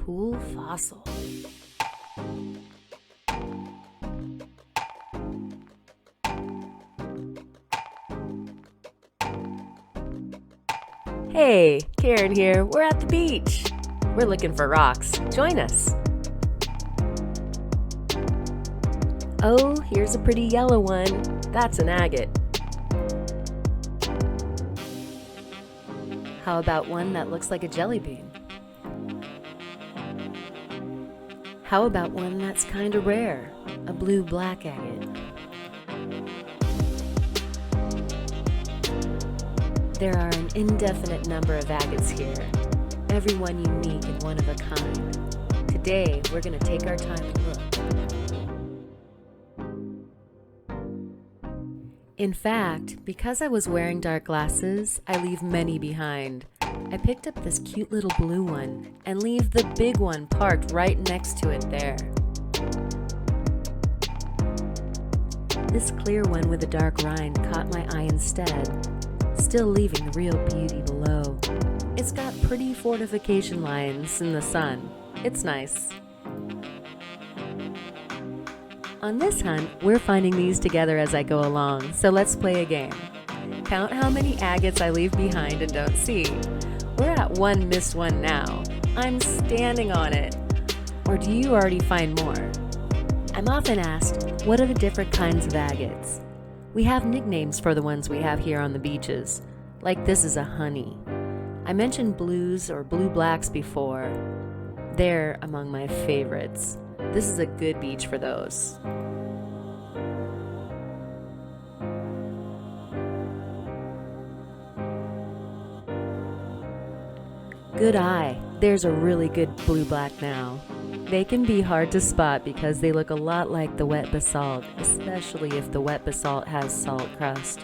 cool fossil. Hey, Karen here. We're at the beach. We're looking for rocks. Join us. Oh, here's a pretty yellow one. That's an agate. How about one that looks like a jelly bean? How about one that's kinda rare? A blue-black agate. There are an indefinite number of agates here, every one unique and one of a kind. Today, we're going to take our time to look. In fact, because I was wearing dark glasses, I leave many behind. I picked up this cute little blue one and leave the big one parked right next to it there. This clear one with a dark rind caught my eye instead, still leaving the real beauty below. It's got pretty fortification lines in the sun. It's nice. On this hunt, we're finding these together as I go along, so let's play a game. Count how many agates I leave behind and don't see. We're at one missed one now. I'm standing on it. Or do you already find more? I'm often asked, what are the different kinds of agates? We have nicknames for the ones we have here on the beaches, like this is a honey. I mentioned blues or blue-blacks before. They're among my favorites. This is a good beach for those. Good eye. There's a really good blue-black now. They can be hard to spot because they look a lot like the wet basalt, especially if the wet basalt has salt crust.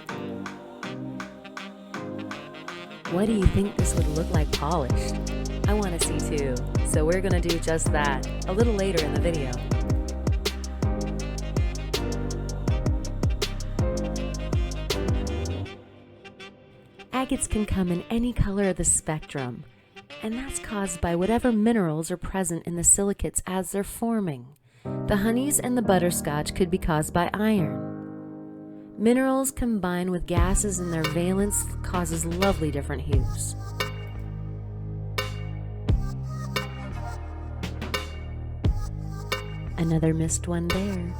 What do you think this would look like polished? I want to see too, so we're going to do just that a little later in the video. Agates can come in any color of the spectrum, and that's caused by whatever minerals are present in the silicates as they're forming. The honeys and the butterscotch could be caused by iron. Minerals combined with gases in their valence causes lovely different hues. Another missed one there.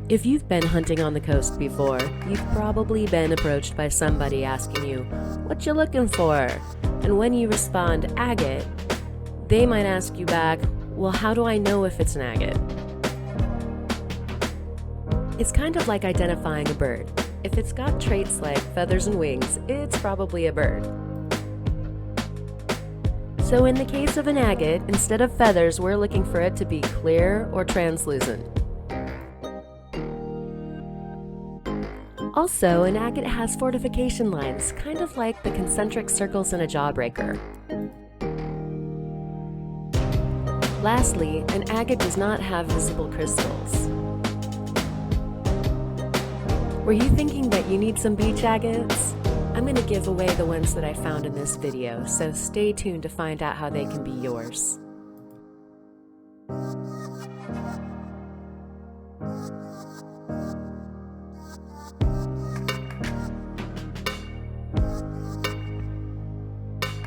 If you've been hunting on the coast before, you've probably been approached by somebody asking you, "What you looking for?" And when you respond, "agate," they might ask you back, "Well, how do I know if it's an agate?" It's kind of like identifying a bird. If it's got traits like feathers and wings, it's probably a bird. So in the case of an agate, instead of feathers, we're looking for it to be clear or translucent. Also, an agate has fortification lines, kind of like the concentric circles in a jawbreaker. Lastly, an agate does not have visible crystals. Were you thinking that you need some beach agates? I'm going to give away the ones that I found in this video, so stay tuned to find out how they can be yours.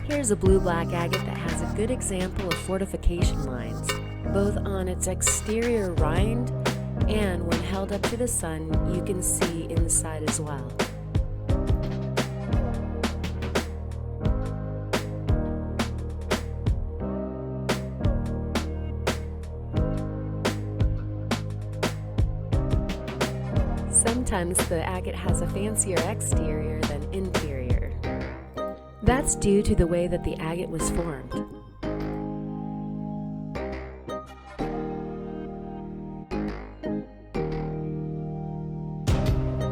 Here's a blue-black agate that has a good example of fortification lines, both on its exterior rind and when held up to the sun, you can see inside as well. Sometimes the agate has a fancier exterior than interior. That's due to the way that the agate was formed.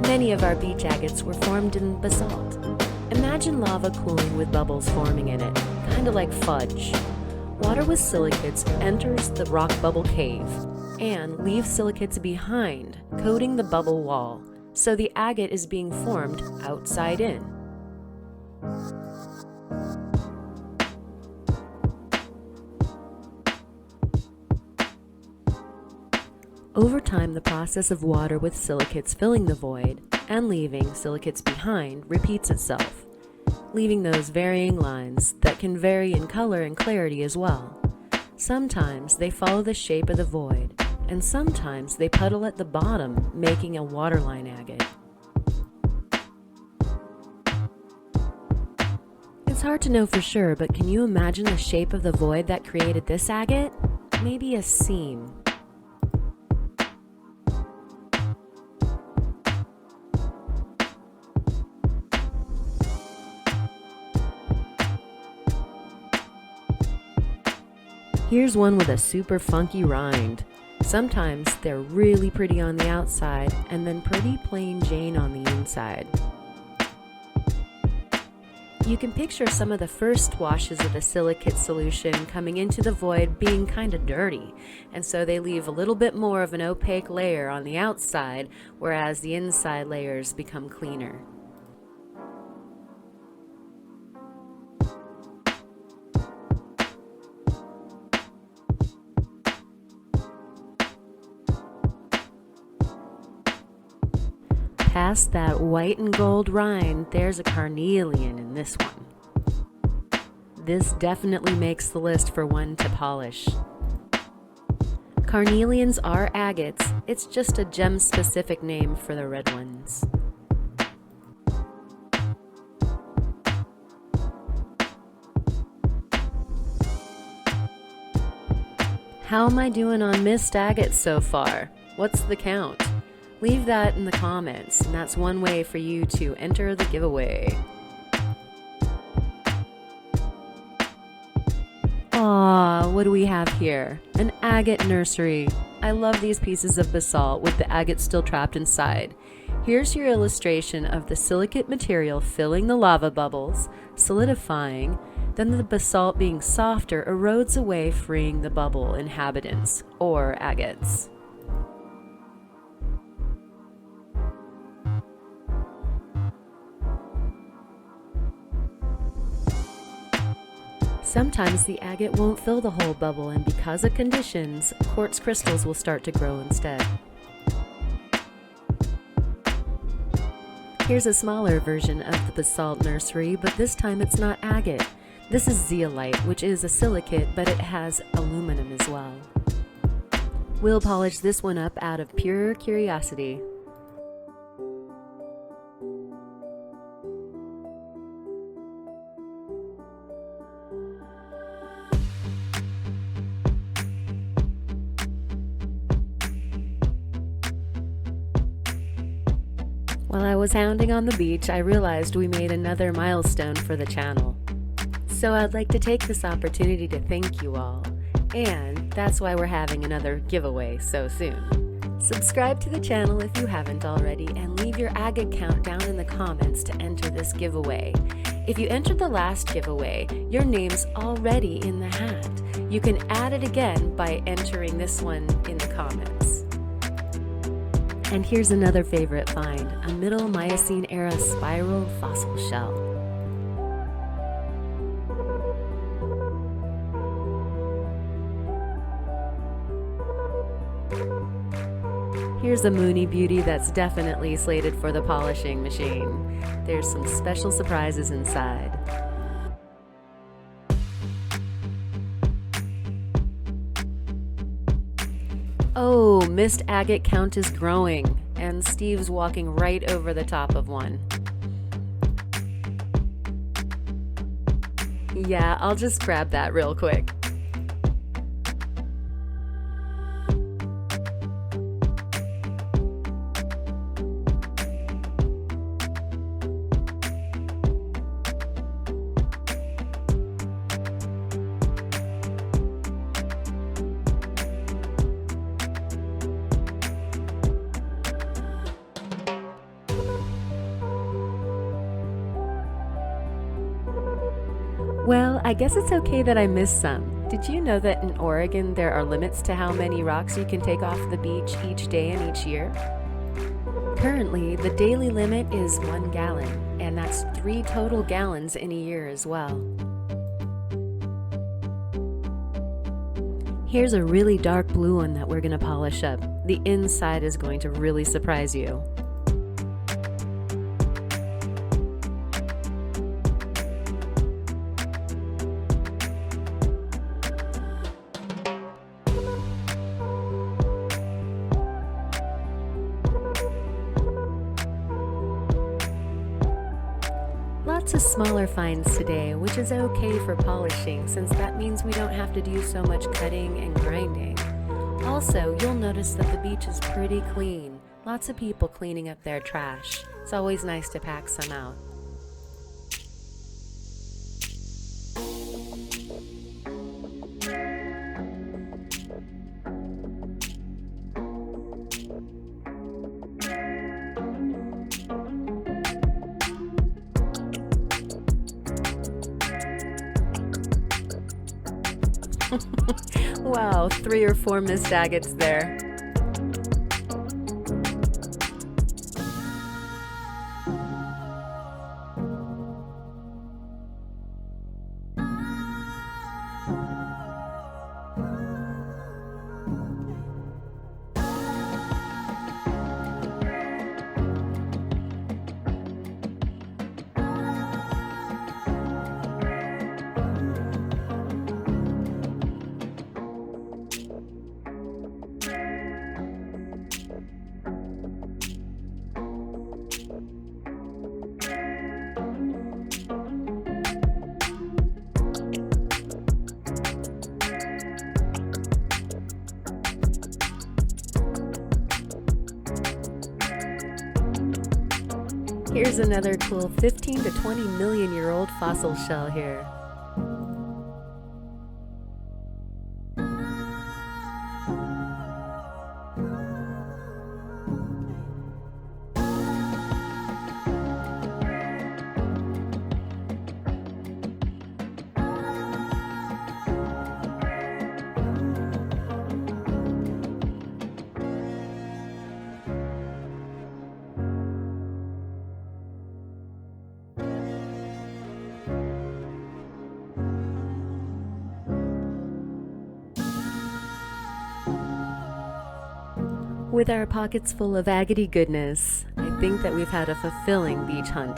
Many of our beach agates were formed in basalt. Imagine lava cooling with bubbles forming in it, kind of like fudge. Water with silicates enters the rock bubble cave and leaves silicates behind, coating the bubble wall, so the agate is being formed outside in. Over time, the process of water with silicates filling the void and leaving silicates behind repeats itself, leaving those varying lines that can vary in color and clarity as well. Sometimes they follow the shape of the void, and sometimes they puddle at the bottom, making a waterline agate. It's hard to know for sure, but can you imagine the shape of the void that created this agate? Maybe a seam. Here's one with a super funky rind. Sometimes they're really pretty on the outside and then pretty plain Jane on the inside. You can picture some of the first washes of the silicate solution coming into the void being kind of dirty, and so they leave a little bit more of an opaque layer on the outside, whereas the inside layers become cleaner. Past that white and gold rind, there's a carnelian in this one. This definitely makes the list for one to polish. Carnelians are agates, it's just a gem-specific name for the red ones. How am I doing on missed agates so far? What's the count? Leave that in the comments, and that's one way for you to enter the giveaway. Aww, what do we have here? An agate nursery. I love these pieces of basalt with the agate still trapped inside. Here's your illustration of the silicate material filling the lava bubbles, solidifying, then the basalt being softer erodes away, freeing the bubble inhabitants, or agates. Sometimes the agate won't fill the whole bubble, and because of conditions, quartz crystals will start to grow instead. Here's a smaller version of the basalt nursery, but this time it's not agate. This is zeolite, which is a silicate, but it has aluminum as well. We'll polish this one up out of pure curiosity. While I was hounding on the beach, I realized we made another milestone for the channel. So I'd like to take this opportunity to thank you all, and that's why we're having another giveaway so soon. Subscribe to the channel if you haven't already, and leave your agate count down in the comments to enter this giveaway. If you entered the last giveaway, your name's already in the hat. You can add it again by entering this one in the comments. And here's another favorite find, a Middle Miocene era spiral fossil shell. Here's a Moony beauty that's definitely slated for the polishing machine. There's some special surprises inside. Oh, missed agate count is growing, and Steve's walking right over the top of one. Yeah, I'll just grab that real quick. Well, I guess it's okay that I missed some. Did you know that in Oregon there are limits to how many rocks you can take off the beach each day and each year? Currently, the daily limit is 1 gallon, and that's 3 total gallons in a year as well. Here's a really dark blue one that we're going to polish up. The inside is going to really surprise you. Lots of smaller finds today, which is okay for polishing since that means we don't have to do so much cutting and grinding. Also, you'll notice that the beach is pretty clean. Lots of people cleaning up their trash. It's always nice to pack some out. Wow, 3 or 4 missed agates there. Here's another cool 15 to 20 million year old fossil shell here. With our pockets full of agate goodness, I think that we've had a fulfilling beach hunt.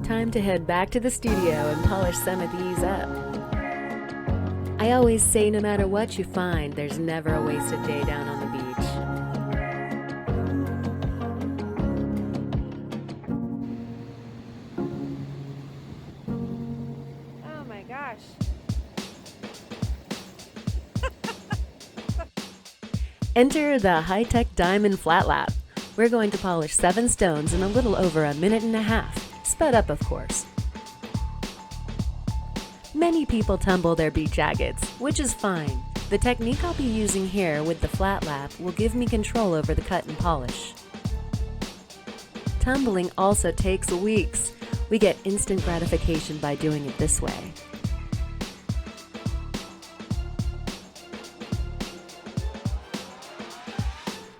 Time to head back to the studio and polish some of these up. I always say no matter what you find, there's never a wasted day down on the beach. Oh my gosh. Enter the high-tech diamond flat lap. We're going to polish 7 stones in a little over a minute and a half, sped up of course. Many people tumble their beach agates, which is fine. The technique I'll be using here with the flat lap will give me control over the cut and polish. Tumbling also takes weeks. We get instant gratification by doing it this way.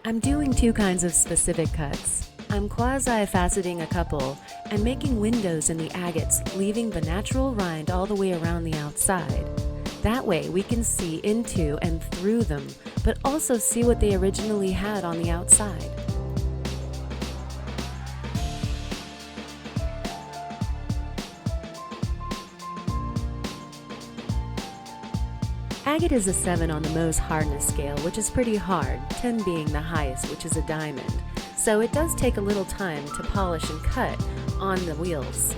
I'm doing 2 kinds of specific cuts. I'm quasi-faceting a couple and making windows in the agates, leaving the natural rind all the way around the outside. That way we can see into and through them, but also see what they originally had on the outside. Agate is a 7 on the Mohs hardness scale, which is pretty hard, 10 being the highest, which is a diamond. So it does take a little time to polish and cut on the wheels.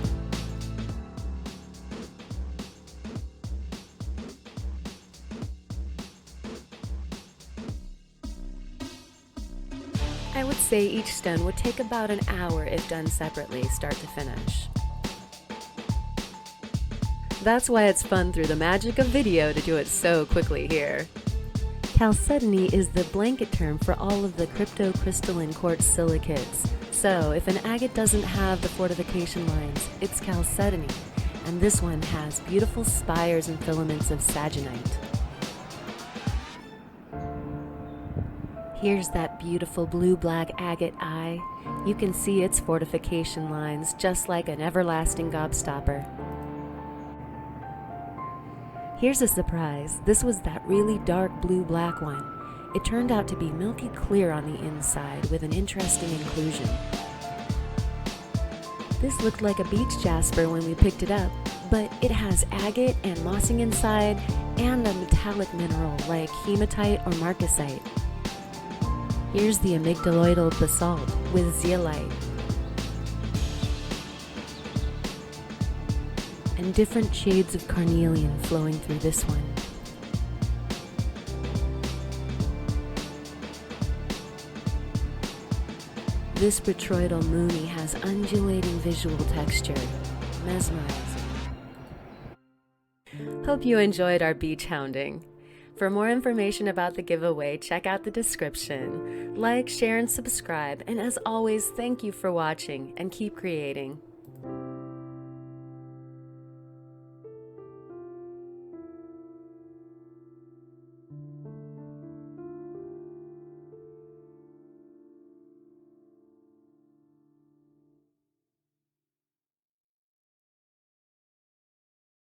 I would say each stone would take about an hour if done separately, start to finish. That's why it's fun through the magic of video to do it so quickly here. Chalcedony is the blanket term for all of the cryptocrystalline quartz silicates. So if an agate doesn't have the fortification lines, it's chalcedony, and this one has beautiful spires and filaments of saginite. Here's that beautiful blue-black agate eye. You can see its fortification lines just like an everlasting gobstopper. Here's a surprise. This was that really dark blue-black one. It turned out to be milky clear on the inside with an interesting inclusion. This looked like a beach jasper when we picked it up, but it has agate and mossing inside and a metallic mineral like hematite or marcasite. Here's the amygdaloidal basalt with zeolite. And different shades of carnelian flowing through this one. This botryoidal moony has undulating visual texture, mesmerizing. Hope you enjoyed our beach hounding. For more information about the giveaway, check out the description. Like, share, and subscribe. And as always, thank you for watching and keep creating.